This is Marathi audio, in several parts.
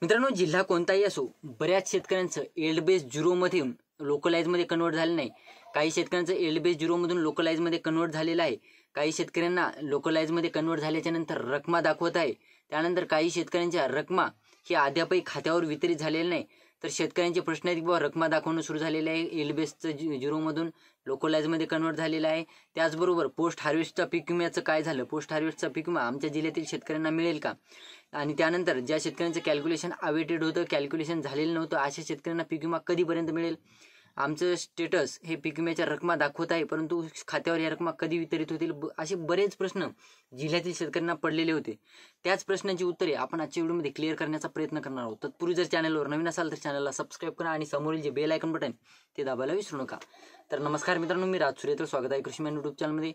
मित्रांनो, जिल्हा कोणताही असो, बऱ्याच शेतकऱ्यांचं एल्ड बेस झिरोमधून लोकलाइजमध्ये कन्वर्ट झालं नाही. काही शेतकऱ्यांचं एल्ड बेस झिरोमधून लोकलाइजमध्ये कन्वर्ट झालेलं आहे. काही शेतकऱ्यांना लोकलाइजमध्ये कन्वर्ट झाल्याच्या नंतर रकमा दाखवत आहे. त्यानंतर काही शेतकऱ्यांच्या रकमा ही अद्यापही खात्यावर वितरित झालेल्या नाही. तर शेतकऱ्यांचे प्रश्न आहेत की बाबा रकमा दाखवणं सुरू झालेलं आहे, एल्ड बेसचं झिरोमधून लोकलाइजमध्ये कन्वर्ट झालेलं आहे. त्याचबरोबर पोस्ट हार्वेस्टचा पीक विम्याचं काय झालं, पोस्ट हार्वेस्टचा पीक विमा आमच्या जिल्ह्यातील शेतकऱ्यांना मिळेल का, आणि त्यानंतर ज्या शेतकऱ्यांचं कॅल्क्युलेशन अवेटेड होतं, कॅल्क्युलेशन झालेलं नव्हतं, अशा शेतकऱ्यांना पीक विमा कधीपर्यंत मिळेल. आमचं स्टेटस हे पीक विम्याच्या रकमा दाखवत आहे, परंतु खात्यावर या रकमा कधी वितरित होतील, असे बरेच प्रश्न जिल्ह्यातील शेतकऱ्यांना पडलेले होते. त्याच प्रश्नांची उत्तरे आपण आजच्या व्हिडिओमध्ये क्लिअर करण्याचा प्रयत्न करणार आहोत. तत्पूर्वी जर चॅनलवर नवीन असाल तर चॅनलला सबस्क्राईब करा आणि समोरील जे बेल आयकॉन बटन ते दाबायला विसरू नका. तर नमस्कार मित्रांनो, मी राज सूर्य, तर स्वागत आहे कृषीमॅन यूट्यूब चॅनलमध्ये.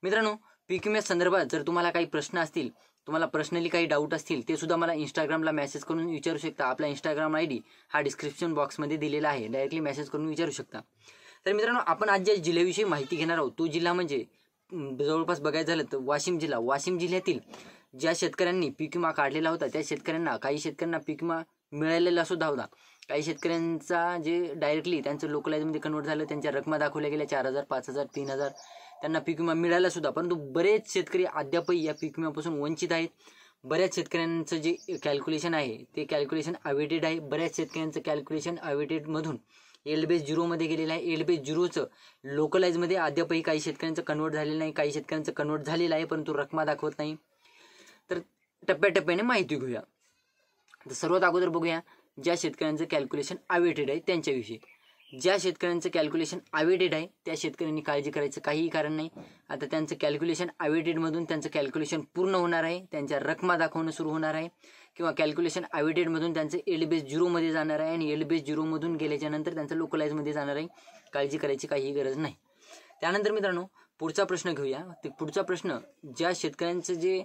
मित्रांनो, पीक विम्या संदर्भात जर तुम्हाला काही प्रश्न असतील, तुम्हाला पर्सनली काही डाऊट असतील, ते सुद्धा मला इंस्टाग्रामला मेसेज करून विचारू शकता. आपला इंस्टाग्राम ID हा डिस्क्रिप्शन बॉक्समध्ये दिलेला आहे, डायरेक्टली मेसेज करून विचारू शकता. तर मित्रांनो, आपण आज ज्या जिल्ह्याविषयी माहिती घेणार आहोत तो जिल्हा म्हणजे जवळपास बघायचं झालं तर वाशिम जिल्हा. वाशिम जिल्ह्यातील ज्या शेतकऱ्यांनी पीक विमा काढलेला होता त्या शेतकऱ्यांना, काही शेतकऱ्यांना पीक विमा मिळालेला सुद्धा होता. काही शेतकऱ्यांचा जे डायरेक्टली त्यांचं लोकलाइजमध्ये कन्वर्ट झालं, त्यांच्या रकमा दाखवल्या गेल्या 4,000, 5,000, 3,000, त्यांना पीक विमा मिळाला सुद्धा. परंतु बरेच शेतकरी अद्यापही या पीक विम्यापासून वंचित आहेत. बऱ्याच शेतकऱ्यांचं जे कॅल्क्युलेशन आहे ते कॅल्क्युलेशन अवेटेड आहे. बऱ्याच शेतकऱ्यांचं कॅल्क्युलेशन अवेटेडमधून एल्ड बेस झिरोमध्ये गेलेलं आहे. एल्ड बेस झिरोचं लोकलाइजमध्ये अद्यापही काही शेतकऱ्यांचं कन्वर्ट झालेलं नाही, काही शेतकऱ्यांचं कन्वर्ट झालेलं आहे परंतु रकमा दाखवत नाही. तर टप्प्याटप्प्याने माहिती घेऊया. तर सर्वात अगोदर बघूया ज्या शेतकऱ्यांचं कॅल्क्युलेशन अवेटेड आहे त्यांच्याविषयी. ज्या शेतकऱ्यांचं कॅल्क्युलेशन अवेटेड आहे त्या शेतकऱ्यांनी काळजी करायचं काहीही कारण नाही. आता त्यांचं कॅल्क्युलेशन अवेटेडमधून त्यांचं कॅल्क्युलेशन पूर्ण होणार आहे, त्यांच्या रकमा दाखवणं सुरू होणार आहे, किंवा कॅल्क्युलेशन अवेटेडमधून त्यांचं एल्ड बेस झिरोमध्ये जाणार आहे आणि एल्ड बेस झिरोमधून गेल्याच्या नंतर त्यांचं लोकलाइजमध्ये जाणार आहे. काळजी करायची काहीही गरज नाही. त्यानंतर मित्रांनो, पुढचा प्रश्न घेऊया. ते पुढचा प्रश्न, ज्या शेतकऱ्यांचं जे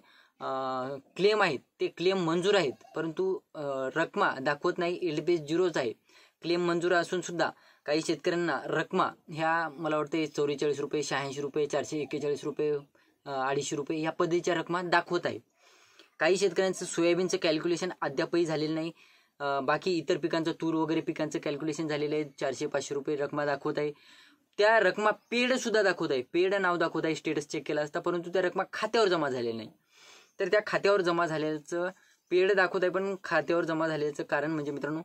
क्लेम आहेत ते क्लेम मंजूर आहेत परंतु रकमा दाखवत नाही, एल्ड बेस झिरोच आहे. क्लेम मंजूर असून सुद्धा काही शेतकऱ्यांना रकमा ह्या मला वाटते 44 रुपये, 86 रुपये, 441 रुपये, 250 रुपये ह्या पद्धतीच्या रकमा दाखवत आहे. काही शेतकऱ्यांचं सोयाबीनचं कॅल्क्युलेशन अद्यापही झालेलं नाही. बाकी इतर पिकांचं, तूर वगैरे पिकांचं कॅल्क्युलेशन झालेलं आहे. 400-500 रुपये रकमा दाखवत आहे. त्या रकमा पेड सुद्धा दाखवत आहे, पेड नाव दाखवत आहे, स्टेटस चेक केला असता, परंतु त्या रकमा खात्यावर जमा झालेल्या नाही. तर त्या खात्यावर जमा झाल्याचं पेड दाखवत आहे पण खात्यावर जमा झाल्याचं कारण म्हणजे मित्रांनो,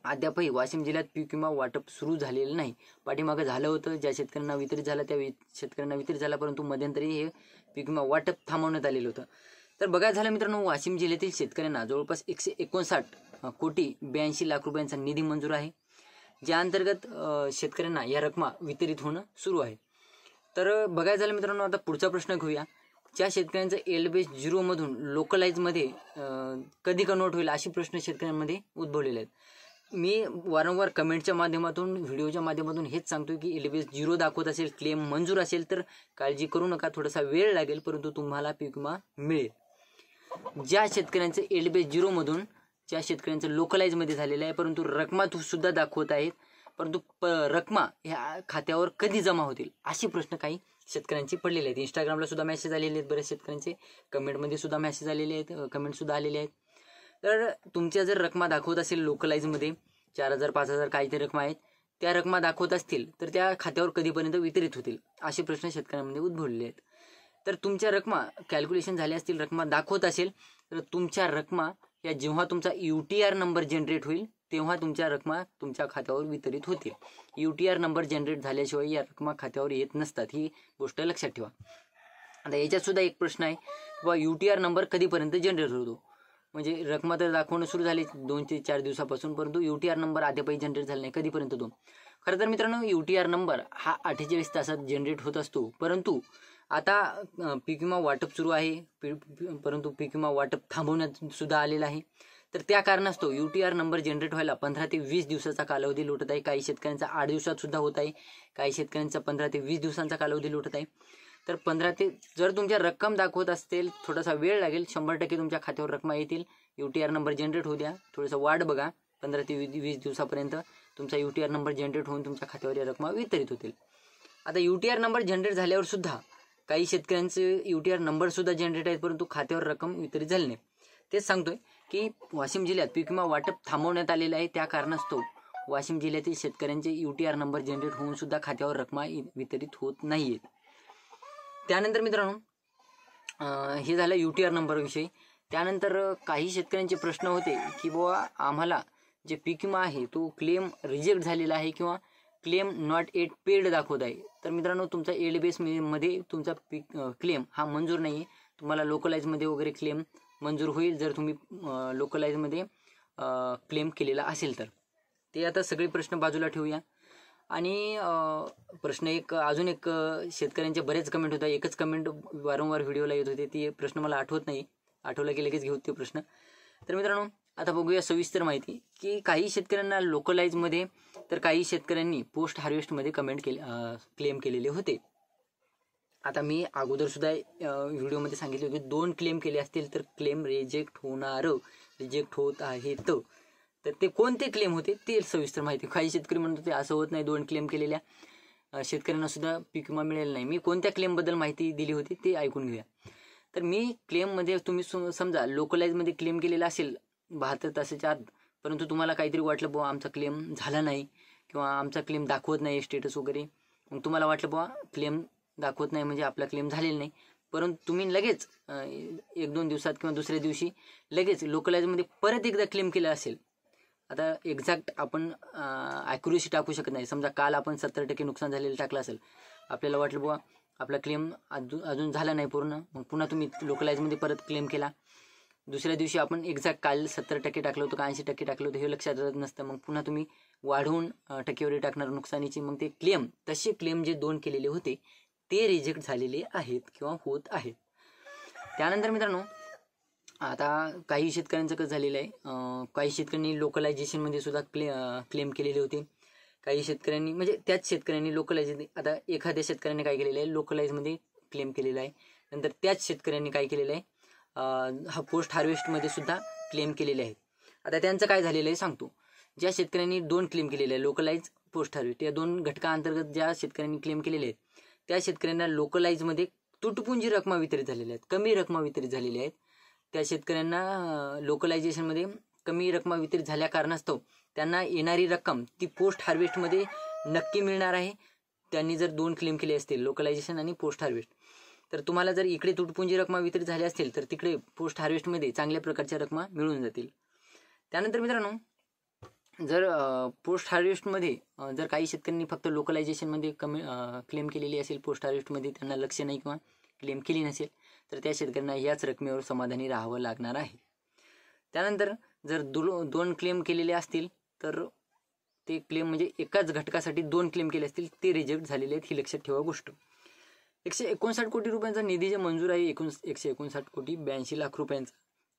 अद्यापही वाशिम जिल्ह्यात पीक विमा वाटप सुरू झालेलं नाही. पाठीमागं झालं होतं, ज्या शेतकऱ्यांना वितरित झाला त्या शेतकऱ्यांना वितरित झाला, परंतु मध्यंतरी हे पीक विमा वाटप थांबवण्यात आलेलं होतं. तर बघायला झालं मित्रांनो, वाशिम जिल्ह्यातील शेतकऱ्यांना जवळपास 159 कोटी 82 लाख रुपयांचा निधी मंजूर आहे, ज्या अंतर्गत शेतकऱ्यांना या रकमा वितरित होणं सुरू आहे. तर बघायला झालं मित्रांनो, आता पुढचा प्रश्न घेऊया. ज्या शेतकऱ्यांचं एल्ड बेस झिरोमधून लोकलाइजमध्ये कधी कन्वर्ट होईल असे प्रश्न शेतकऱ्यांमध्ये उद्भवलेले आहेत. मी वारंवार कमेंटच्या माध्यमातून, व्हिडिओच्या माध्यमातून हेच सांगतो की एल्ड बेस झिरो दाखवत असेल, क्लेम मंजूर असेल तर काळजी करू नका, थोडासा वेळ लागेल परंतु तुम्हाला पीक विमा मिळेल. ज्या शेतकऱ्यांचं एल्ड बेस झिरोमधून, ज्या शेतकऱ्यांचं लोकलाइजमध्ये झालेलं आहे परंतु रकमा सुद्धा दाखवत आहेत, परंतु रकमा ह्या खात्यावर कधी जमा होतील असे प्रश्न काही शेतकऱ्यांचे पडलेले आहेत. इंस्टाग्रामला सुद्धा मेसेज आलेले आहेत, बऱ्याच शेतकऱ्यांचे कमेंटमध्ये सुद्धा मेसेज आलेले आहेत, कमेंट सुद्धा आलेले आहेत. तर तुमच्या जर रकमा दाखवत असेल लोकलाइजमध्ये 4,000, 5,000 काहीतरी रकमा आहेत, त्या रकमा दाखवत असतील तर त्या खात्यावर कधीपर्यंत वितरित होतील असे प्रश्न शेतकऱ्यांमध्ये उद्भवलेले आहेत. तर तुमच्या रकमा कॅल्क्युलेशन झाले असतील, रकमा दाखवत असेल तर तुमच्या रकमा या जेव्हा तुमचा UTR नंबर जनरेट होईल तेव्हा तुमच्या रकमा तुमच्या खात्यावर वितरित होतील. UTR नंबर जनरेट झाल्याशिवाय या रकमा खात्यावर येत नसतात, ही गोष्ट लक्षात ठेवा. आता याच्यात सुद्धा एक प्रश्न आहे किंवा UTR नंबर कधीपर्यंत जनरेट होतो. म्हणजे रकमा तर दाखवणं सुरू झाली 2 ते 4 दिवसापासून, परंतु UTR नंबर अद्यापही जनरेट झाला नाही, कधीपर्यंत तो. खरं तर मित्रांनो, UTR नंबर हा 48 तासात जनरेट होत असतो, परंतु आता पीक विमा वाटप सुरू आहे, परंतु पीक विमा वाटप थांबवण्यात सुद्धा आलेलं आहे. तर त्या कारणास्तव UTR नंबर जनरेट व्हायला 15 ते 20 दिवसाचा कालावधी लोटत आहे. काही शेतकऱ्यांचा 8 दिवसात सुद्धा होत आहे, काही शेतकऱ्यांचा 15 ते 20 दिवसांचा कालावधी लोटत आहे. तर 15 ते, जर तुमच्या रक्कम दाखवत असतील थोडासा वेळ लागेल, 100% तुमच्या खात्यावर रकमा येतील. UTR नंबर जनरेट होऊ द्या, थोडंसं वाट बघा, 15 ते 20 दिवसापर्यंत तुमचा UTR नंबर जनरेट होऊन तुमच्या खात्यावर या रकमा वितरित होतील. आता UTR नंबर जनरेट झाल्यावर सुद्धा काही शेतकऱ्यांचे UTR नंबर सुद्धा जनरेट आहेत परंतु खात्यावर रक्कम वितरित झाली नाही. तेच सांगतोय की वाशिम जिल्ह्यात पीक विमा वाटप थांबवण्यात आलेलं आहे. त्या कारणास्तव वाशिम जिल्ह्यातील शेतकऱ्यांचे UTR नंबर जनरेट होऊन सुद्धा खात्यावर रक्कमा वितरित होत नाहीये. त्यानंतर मित्रांनो हे झालं UTR नंबर विषयी. त्यानंतर काही शेतकऱ्यांचे प्रश्न होते की बुवा आम्हाला जे पीक विमा आहे तो क्लेम रिजेक्ट झालेला आहे किंवा क्लेम नॉट एट पेड दाखवत आहे. तर मित्रांनो तुमचा एल्ड बेस मध्ये तुमचा क्लेम हा मंजूर नाही आहे. तुम्हाला लोकलाइजमध्ये वगैरे क्लेम मंजूर होईल जर तुम्ही लोकलाइजमध्ये क्लेम केलेला असेल तर. ते आता सगळे प्रश्न बाजूला ठेवूया. आणि प्रश्न अजून एक शेतकऱ्यांचे बरेच कमेंट होता. एकच कमेंट वारंवार व्हिडिओला येत होते. ती प्रश्न मला आठवत नाही, आठवला की लगेच घेऊ ते प्रश्न. तर मित्रांनो आता बघूया सविस्तर माहिती की काही शेतकऱ्यांना लोकलाइजमध्ये तर काही शेतकऱ्यांनी पोस्ट हार्वेस्टमध्ये क्लेम केलेले होते. आता मी अगोदर सुद्धा व्हिडिओमध्ये सांगितले होते 2 क्लेम केले असतील तर क्लेम रिजेक्ट होत आहे. तर ते कोणते क्लेम होते ते सविस्तर माहिती. काही शेतकरी म्हणत होते असं होत नाही, 2 क्लेम केलेल्या शेतकऱ्यांना सुद्धा पीक विमा मिळेल नाही. मी कोणत्या क्लेमबद्दल माहिती दिली होती ते ऐकून घेऊया. तर मी क्लेममध्ये तुम्ही समजा लोकलाइजमध्ये क्लेम केलेला असेल 72 तासाच्या आत, परंतु तुम्हाला काहीतरी वाटलं बुवा आमचा क्लेम झाला नाही किंवा आमचा क्लेम दाखवत नाही स्टेटस वगैरे, मग तुम्हाला वाटलं बुवा क्लेम दाखवत नाही म्हणजे आपला क्लेम झालेला नाही, परंतु तुम्ही लगेच 1-2 दिवसात किंवा दुसऱ्या दिवशी लगेच लोकलाइजमध्ये परत एकदा क्लेम केला असेल. आता एक्झॅक्ट आपण ॲक्युरेसी टाकू शकत नाही. समजा काल आपण 70% नुकसान झालेलं टाकलं असेल, आपल्याला वाटलं बुवा आपला क्लेम अजून झाला नाही पूर्ण, मग पुन्हा तुम्ही लोकलाइजमध्ये परत क्लेम केला. दुसऱ्या दिवशी आपण एक्झॅक्ट काल 70% टाकलं होतं का 80% टाकलं होतं हे लक्षात राहत नसतं, मग पुन्हा तुम्ही वाढवून टक्केवारी टाकणार नुकसानीची. मग ते तसे क्लेम जे 2 केलेले होते ते रिजेक्ट झालेले आहेत किंवा होत आहेत. त्यानंतर मित्रांनो आता काही शेतकऱ्यांचं कसं झालेलं आहे, काही शेतकऱ्यांनी लोकलायझेशनमध्ये सुद्धा क्लेम केलेले होते. काही शेतकऱ्यांनी म्हणजे त्याच शेतकऱ्यांनी आता एखाद्या शेतकऱ्याने काय केलेलं आहे लोकलाइजमध्ये क्लेम केलेला आहे. नंतर त्याच शेतकऱ्यांनी काय केलेलं आहे हा पोस्ट हार्वेस्टमध्ये सुद्धा क्लेम केलेले आहेत. आता त्यांचं काय झालेलं आहे सांगतो. ज्या शेतकऱ्यांनी 2 क्लेम केलेले आहे लोकलाइज पोस्ट हार्वेस्ट या 2 घटकांतर्गत ज्या शेतकऱ्यांनी क्लेम केलेले आहेत त्या शेतकऱ्यांना लोकलाइजमध्ये तुटपुंजी रकमा वितरित झालेल्या आहेत, कमी रकमा वितरित झालेल्या आहेत. त्या शेतकऱ्यांना लोकलायझेशनमध्ये कमी रकमा वितरित झाल्या कारणास्तव त्यांना येणारी रक्कम ती पोस्ट हार्वेस्टमध्ये नक्की मिळणार आहे. त्यांनी जर 2 क्लेम केले असतील लोकलायझेशन आणि पोस्ट हार्वेस्ट, तर तुम्हाला जर इकडे तुटपुंजी रकमा वितरित झाल्या असतील तर तिकडे पोस्ट हार्वेस्टमध्ये चांगल्या प्रकारच्या रकमा मिळून जातील. त्यानंतर मित्रांनो जर पोस्ट हार्वेस्टमध्ये जर काही शेतकऱ्यांनी फक्त लोकलायझेशनमध्ये क्लेम केलेली असेल, पोस्ट हार्वेस्टमध्ये त्यांना लक्ष नाही किंवा क्लेम केली नसेल, तर त्या शेतकऱ्यांना याच रकमेवर समाधानी राहावं लागणार आहे. त्यानंतर जर 2 क्लेम केलेले असतील तर ते क्लेम म्हणजे एकाच घटकासाठी 2 क्लेम केले असतील ते रिजेक्ट झालेले आहेत, ही लक्षात ठेवा गोष्ट. 159 कोटी रुपयांचा निधी जे मंजूर आहे 159 कोटी 82 लाख रुपयांचा,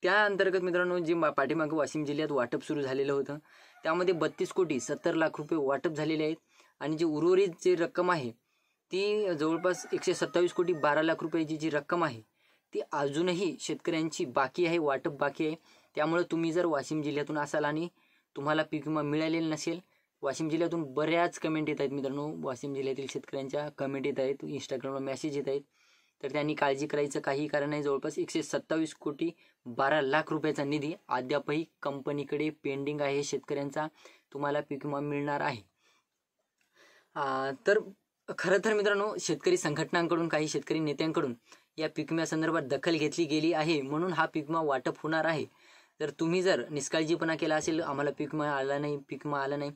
त्या अंतर्गत मित्रांनो जे पाठीमागे वाशिम जिल्ह्यात वाटप सुरू झालेलं होतं त्यामध्ये 32 कोटी 70 लाख रुपये वाटप झालेले आहेत. आणि जे उर्वरित जी रक्कम आहे ती जवळपास 127 कोटी 12 लाख रुपयाची जी रक्कम आहे ती अजूनही शेतकऱ्यांची बाकी आहे, वाटप बाकी आहे. त्यामुळे तुम्ही जर वाशिम जिल्ह्यातून असाल आणि तुम्हाला पीक विमा मिळालेला नसेल, वाशिम जिल्ह्यातून बऱ्याच कमेंट येत आहेत मित्रांनो, वाशिम जिल्ह्यातील शेतकऱ्यांच्या कमेंट येत आहेत, इंस्टाग्रामवर मेसेज येत आहेत, तर त्यांनी काळजी करायचं काही कारण नाही. जवळपास 127 कोटी 12 लाख रुपयाचा निधी अद्यापही कंपनीकडे पेंडिंग आहे शेतकऱ्यांचा, तुम्हाला पीक विमा मिळणार आहे. तर खरं तर मित्रांनो शेतकरी संघटनांकडून काही शेतकरी नेत्यांकडून या पीक विम्यासंदर्भात दखल घेतली गेली आहे म्हणून हा पीक विमा वाटप होणार आहे. तर तुम्ही जर निष्काळजीपणा केला असेल, आम्हाला पीक विमा आला नाही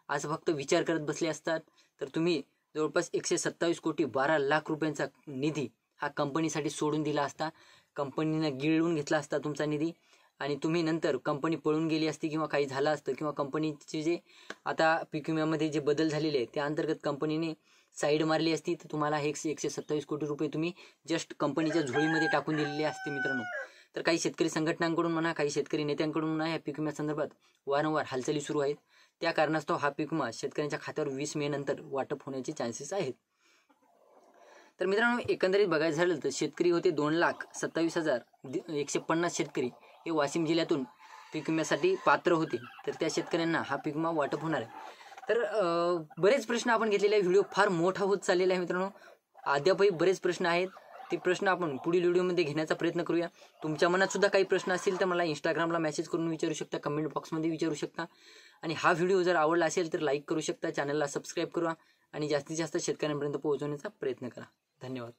असं फक्त विचार करत बसले असतात, तर तुम्ही जवळपास 127 कोटी 12 लाख रुपयांचा निधी हा कंपनीसाठी सोडून दिला असता, कंपनीनं गिळून घेतला असता तुमचा निधी आणि तुम्ही नंतर कंपनी पळून गेली असती किंवा काही झालं असतं किंवा कंपनीचे जे आता पीक विम्यामध्ये जे बदल झालेले आहेत त्या अंतर्गत कंपनीने साईड मारली असती, तर तुम्हाला हे 127 कोटी रुपये तुम्ही जस्ट कंपनीच्या झोळीमध्ये टाकून दिलेले असते मित्रांनो. तर काही शेतकरी संघटनांकडून म्हणा, काही शेतकरी नेत्यांकडून म्हणा या पीक विम्यासंदर्भात वारंवार हालचाली सुरू आहेत. त्या कारणास्तव हा पीक विमा शेतकऱ्यांच्या खात्यावर 20 मे नंतर वाटप होण्याचे चान्सेस आहेत. तर मित्रांनो एकंदरीत बघायचं झालं तर शेतकरी होते 2,27,150 शेतकरी हे वाशिम जिल्ह्यातून पीक विम्यासाठी पात्र होते. तर त्या शेतकऱ्यांना हा पीक विमा वाटप होणार आहे. तर बरेच प्रश्न आपण घेतलेले आहे, व्हिडिओ फार मोठा होत चाललेला आहे मित्रांनो, अद्यापही बरेच प्रश्न आहेत. ते प्रश्न आपण पुढील व्हिडिओमध्ये घेण्याचा प्रयत्न करूया. तुमच्या मनात सुद्धा काही प्रश्न असतील तर मला इंस्टाग्रामला मेसेज करून विचारू शकता, कमेंट बॉक्समध्ये विचारू शकता. आणि हा व्हिडिओ जर आवडला असेल तर लाईक करू शकता, चॅनलला सबस्क्राईब करा आणि जास्तीत जास्त शेतकऱ्यांपर्यंत पोहोचवण्याचा प्रयत्न करा. धन्यवाद.